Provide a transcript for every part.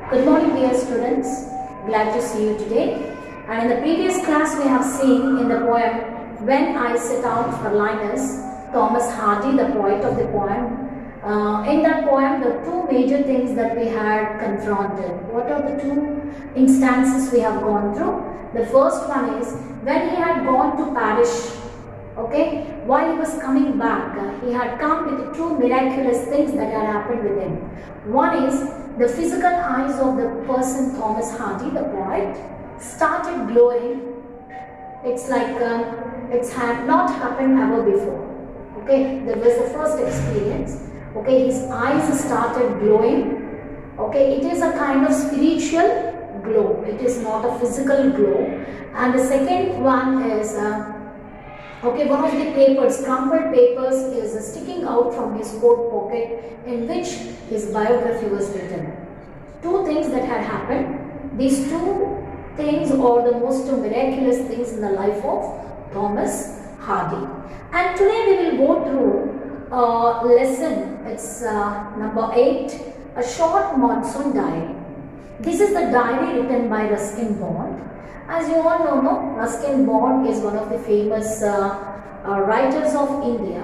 Good morning dear students, glad to see you today. And in the previous class we have seen in the poem When I Set Out for Linus, Thomas Hardy, the poet of the poem. In that poem the two major things that we had confronted. What are the two instances we have gone through? The first one is when he had gone to Paris. Okay, while he was coming back, he had come with two miraculous things that had happened with him. One is the physical eyes of the person Thomas Hardy, the poet, started glowing. It's like it had not happened ever before. Okay, that was the first experience. Okay, his eyes started glowing. Okay, it is a kind of spiritual glow. It is not a physical glow. And the second one is okay, one of the papers, crumpled papers, is sticking out from his coat pocket in which his biography was written. Two things that had happened. These two things are the most miraculous things in the life of Thomas Hardy. And today we will go through a lesson. It's number 8, a short monsoon diary. This is the diary written by Ruskin Bond. As you all know, Ruskin Bond is one of the famous writers of India,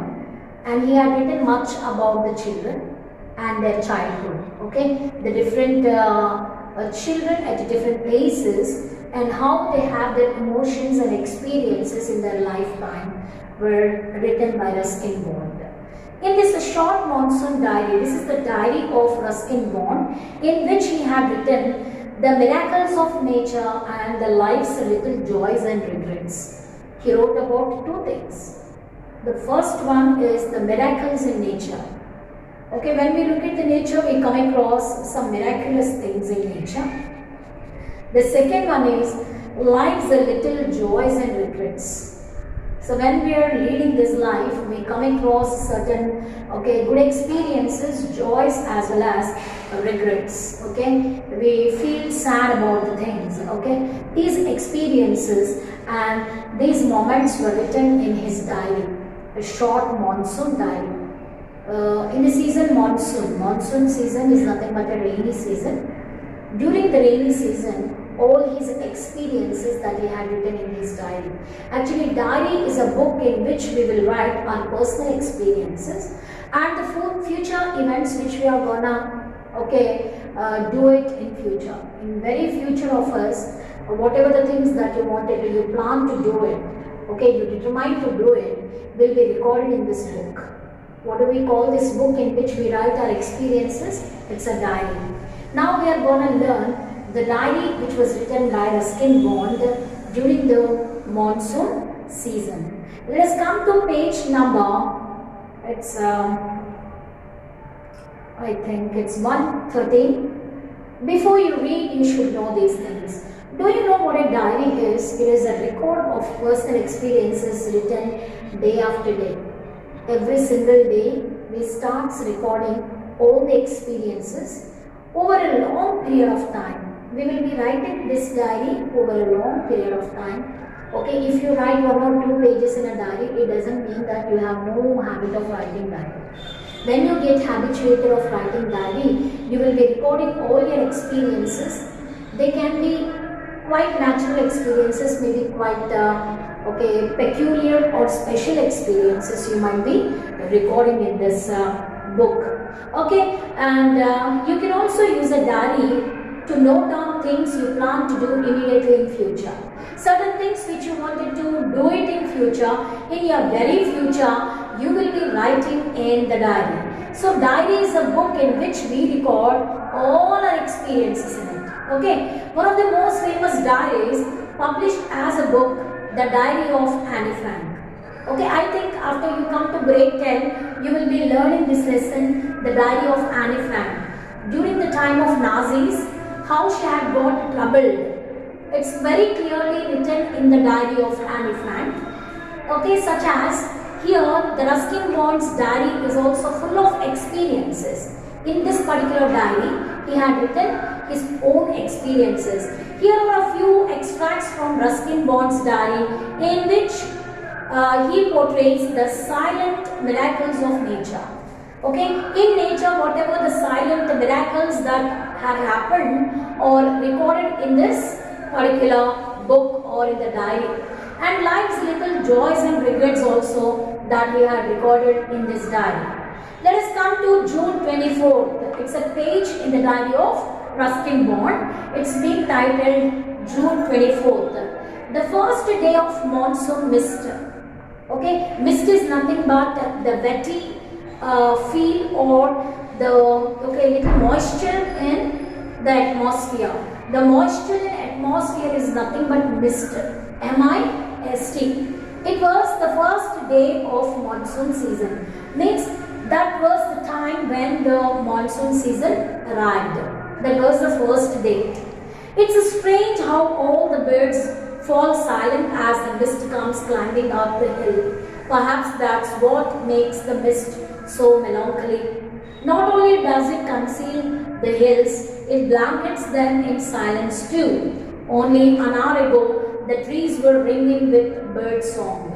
and he had written much about the children and their childhood. Okay, the different children at different places and how they have their emotions and experiences in their lifetime were written by Ruskin Bond. In this short monsoon diary, this is the diary of Ruskin Bond, in which he had written the miracles of nature and the life's little joys and regrets. He wrote about two things. The first one is the miracles in nature. Okay, when we look at the nature, we come across some miraculous things in nature. The second one is life's little joys and regrets. So when we are leading this life, we come across certain good experiences, joys as well as regrets. Okay, we feel sad about the things. Okay, these experiences and these moments were written in his diary, a short monsoon diary. In the season monsoon season is nothing but a rainy season. During the rainy season, all his experiences that he had written in his diary. Actually, diary is a book in which we will write our personal experiences and the future events which we are gonna do it in future. In very future of us, whatever the things that you wanted to, you plan to do it, okay, you determine to do it, will be recorded in this book. What do we call this book in which we write our experiences? It's a diary. Now we are going to learn the diary which was written by Ruskin Bond during the monsoon season. Let us come to page number, it's I think it's 113. Before you read, you should know these things. Do you know what a diary is? It is a record of personal experiences written day after day. Every single day, we start recording all the experiences over a long period of time. We will be writing this diary over a long period of time. Okay, if you write 1 or 2 pages in a diary, it doesn't mean that you have no habit of writing diary. When you get habituated of writing diary, you will be recording all your experiences. They can be quite natural experiences, maybe quite peculiar or special experiences you might be recording in this book. Okay, and you can also use a diary to note down things you plan to do immediately in future. Certain things which you wanted to do it in future, in your very future, you will be writing in the diary. So diary is a book in which we record all our experiences in it. Okay, one of the most famous diaries published as a book, the Diary of Anne Frank. Okay, I think after you come to grade 10, you will be learning this lesson, the Diary of Anne Frank. During the time of Nazis, how she had got troubled. It's very clearly written in the diary of Anne Frank. Okay, such as here the Ruskin Bond's diary is also full of experiences. In this particular diary, he had written his own experiences. Here are a few extracts from Ruskin Bond's diary in which he portrays the silent miracles of nature. Okay, in nature, whatever the silent miracles that have happened or recorded in this particular book or in the diary, and life's little joys and regrets also that he had recorded in this diary. Let us come to June 24th. It's a page in the diary of Ruskin Bond. It's been titled June 24th. The first day of monsoon mist. Okay, mist is nothing but the wetty feel or the little moisture in the atmosphere. The moisture in atmosphere is nothing but mist. M-I-S-T. It was the first day of monsoon season. Means that was the time when the monsoon season arrived. That was the first day. It's strange how all the birds fall silent as the mist comes climbing up the hill. Perhaps that's what makes the mist so melancholy. Not only does it conceal the hills, it blankets them in silence too. Only an hour ago, the trees were ringing with bird song.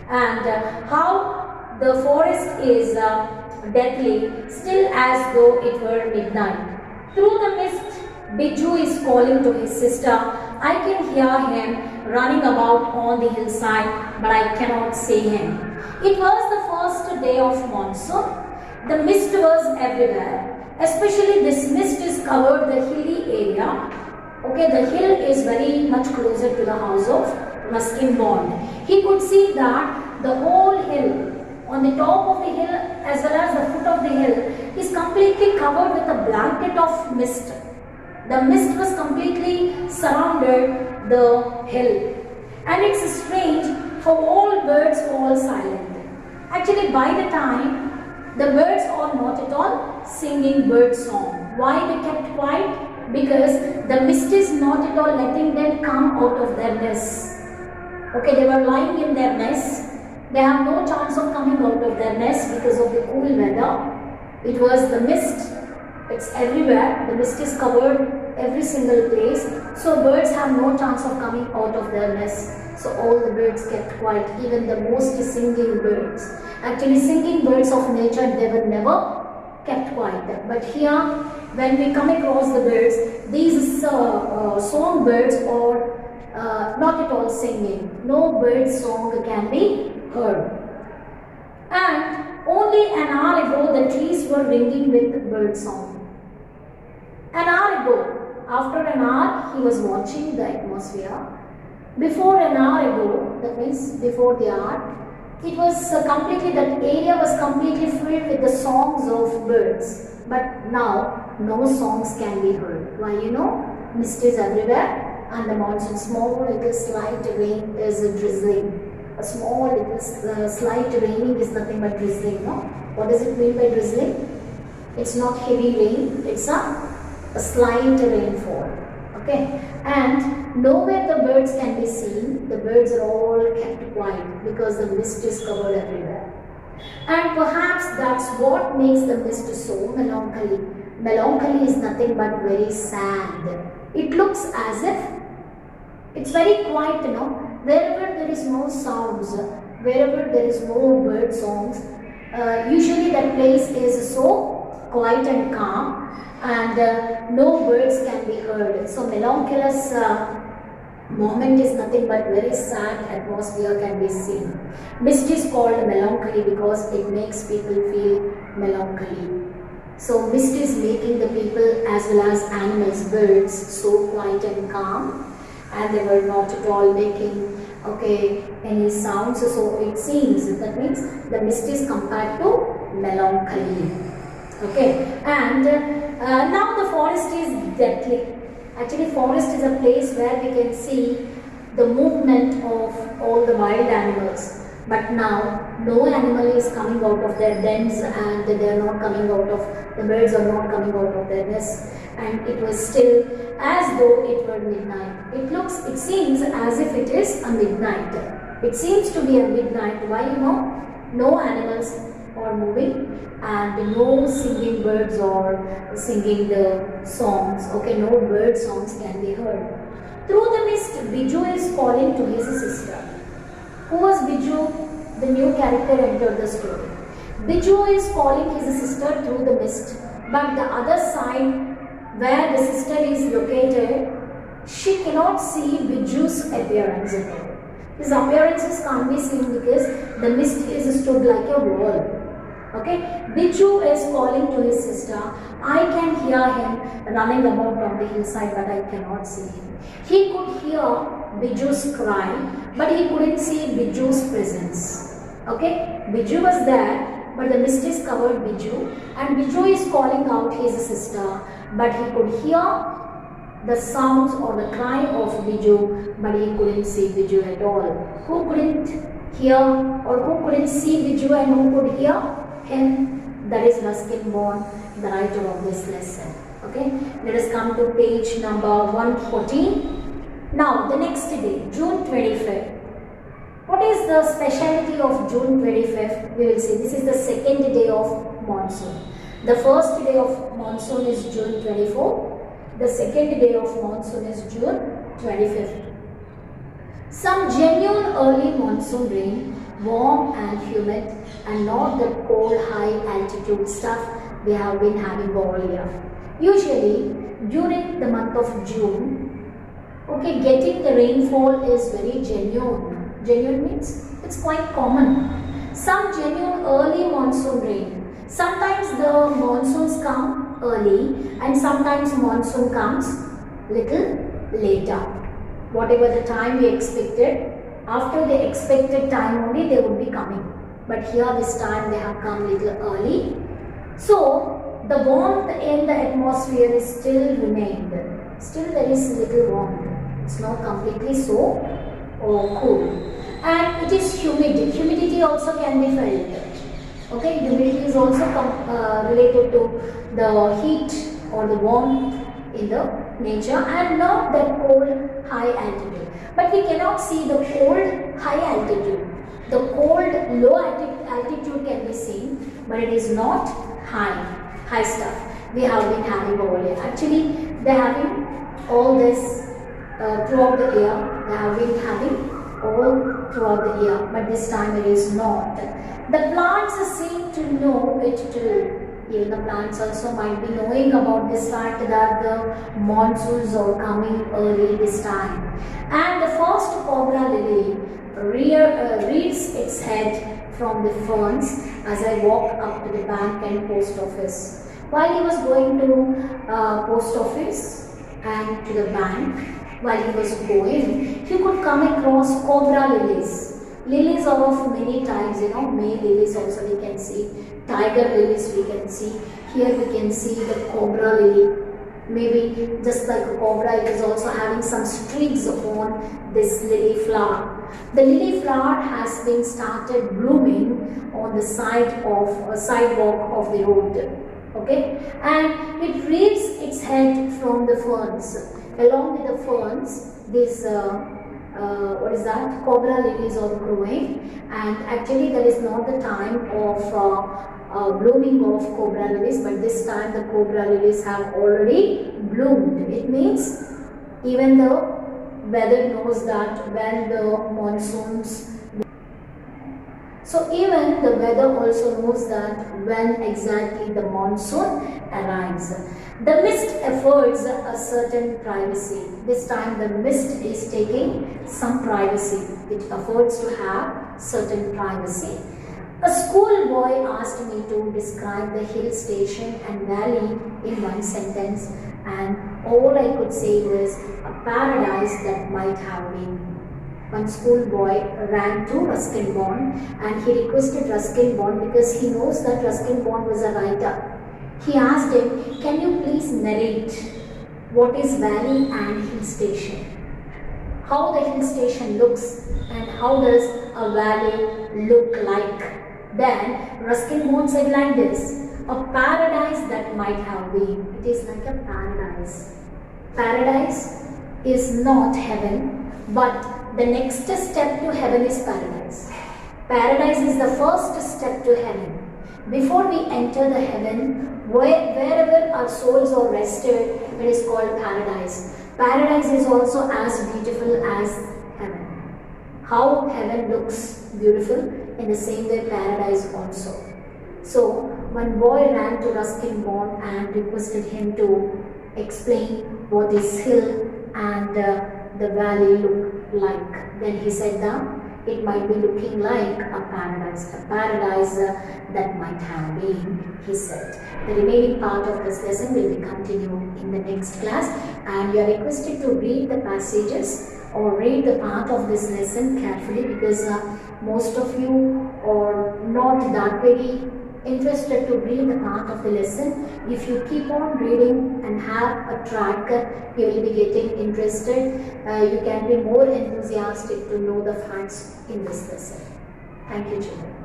And how the forest is deathly, still as though it were midnight. Through the mist, Biju is calling to his sister. I can hear him running about on the hillside, but I cannot see him. It was the first day of monsoon. The mist was everywhere. Especially this mist is covered the hilly area. Okay, the hill is very much closer to the house of Ruskin Bond. He could see that the whole hill, on the top of the hill as well as the foot of the hill, is completely covered with a blanket of mist. The mist was completely surrounded the hill. And it's strange how all birds fall silent. Actually, by the time, the birds are not at all singing bird song. Why they kept quiet? Because the mist is not at all letting them come out of their nests. Okay, they were lying in their nests. They have no chance of coming out of their nest because of the cool weather. It was the mist. It's everywhere. The mist is covered every single place. So birds have no chance of coming out of their nests. So all the birds kept quiet, even the most singing birds. Actually, singing birds of nature, they were never kept quiet. But here, when we come across the birds, these song birds are not at all singing. No bird song can be heard. And only an hour ago, the trees were ringing with bird song. An hour ago, after an hour, he was watching the atmosphere. Before an hour ago, that means before the hour, it was completely, that area was completely filled with the songs of birds. But now, no songs can be heard. Why? You know, mist is everywhere and the monsoon, small little slight rain is drizzling. A small little slight raining is nothing but drizzling, no? What does it mean by drizzling? It's not heavy rain, it's a slight rainfall. Okay, and nowhere the birds can be seen. The birds are all kept quiet because the mist is covered everywhere. And perhaps that's what makes the mist so melancholy. Melancholy is nothing but very sad. It looks as if it's very quiet, you know. Wherever there is no sounds, wherever there is no bird songs, usually that place is so quiet and calm, and no birds can be heard. So melancholous moment is nothing but very sad atmosphere can be seen. Mist is called melancholy because it makes people feel melancholy. So mist is making the people as well as animals, birds, so quiet and calm, and they were not at all making any sounds. So it seems that means the mist is compared to melancholy. Okay, and now the forest is deathly. Actually, forest is a place where we can see the movement of all the wild animals. But now, no animal is coming out of their dens, and they are not coming out of, the birds are not coming out of their nests. And it was still as though it were midnight. It seems as if it is a midnight. It seems to be a midnight. Why? You know, no animals are moving, and no singing birds or singing the songs. Okay, no bird songs can be heard. Through the mist, Biju is calling to his sister. Who was Biju? The new character entered the story. Biju is calling his sister through the mist, but the other side where the sister is located, she cannot see Biju's appearance at all. His appearances can't be seen because the mist is stood like a wall. Okay, Biju is calling to his sister. I can hear him running about on the hillside, but I cannot see him. He could hear Biju's cry, but he couldn't see Biju's presence. Okay, Biju was there, but the mist is covered Biju, and Biju is calling out his sister, but he could hear the sounds or the cry of Biju, but he couldn't see Biju at all. Who couldn't hear or who couldn't see Biju and who could hear him? That is Ruskin Bond, the writer of this lesson. Okay, let us come to page number 114. Now, the next day, June 25th. What is the speciality of June 25th? We will see. This is the second day of monsoon. The first day of monsoon is June 24th. The second day of monsoon is June 25th. Some genuine early monsoon rain, warm and humid, and not that cold high altitude stuff we have been having all year. Usually during the month of June, okay, getting the rainfall is very genuine. Genuine means it's quite common. Some genuine early monsoon rain. Sometimes the monsoons come early and sometimes monsoon comes little later. Whatever the time we expected, after the expected time only they would be coming. But here this time they have come little early. So the warmth in the atmosphere is still remained. Still there is little warmth. It's not completely so cool. And it is humid. Humidity also can be felt. Okay, humidity is also related to the heat or the warmth in the nature and not that cold high altitude. But we cannot see the cold high altitude. The cold low altitude can be seen, but it is not high stuff we have been having over here. Actually, they are having all this throughout the year. They have been having all throughout the year, but this time it is not. The plants seem to know it too. Even the plants also might be knowing about this fact that the monsoons are coming early this time. And the first cobra lily rears its head from the ferns as I walk up to the bank and post office. While he was going to post office and to the bank, while he was going, he could come across cobra lilies. Lilies are of many types, May lilies also we can see, tiger lilies we can see. Here we can see the cobra lily. Maybe just like a cobra, it is also having some streaks upon this lily flower. The lily flower has been started blooming on the sidewalk of the road. Okay, and it rears its head from the ferns. Along with the ferns, this cobra lilies are growing, and actually there is not the time of blooming of cobra lilies, but this time the cobra lilies have already bloomed. It means even the weather knows that when the monsoons, so even the weather also knows that when exactly the monsoon arrives. The mist affords a certain privacy. This time the mist is taking some privacy. It affords to have certain privacy. A schoolboy asked me to describe the hill station and valley in one sentence, and all I could say was a paradise that might have been. One schoolboy ran to Ruskin Bond and he requested Ruskin Bond because he knows that Ruskin Bond was a writer. He asked him, can you please narrate what is valley and hill station? How the hill station looks and how does a valley look like? Then Ruskin Bond said like this, a paradise that might have been. It is like a paradise. Paradise is not heaven, but the next step to heaven is paradise. Paradise is the first step to heaven. Before we enter the heaven, wherever our souls are rested, it is called paradise. Paradise is also as beautiful as heaven. How heaven looks beautiful, in the same way paradise also. So one boy ran to Ruskin Bond and requested him to explain what this hill and the valley look like. Then he said that it might be looking like a paradise that might have been, he said. The remaining part of this lesson will be continued in the next class, and you are requested to read the passages or read the part of this lesson carefully, because most of you are not that very interested to read the part of the lesson. If you keep on reading and have a track, you will be getting interested. You can be more enthusiastic to know the facts in this lesson. Thank you, children.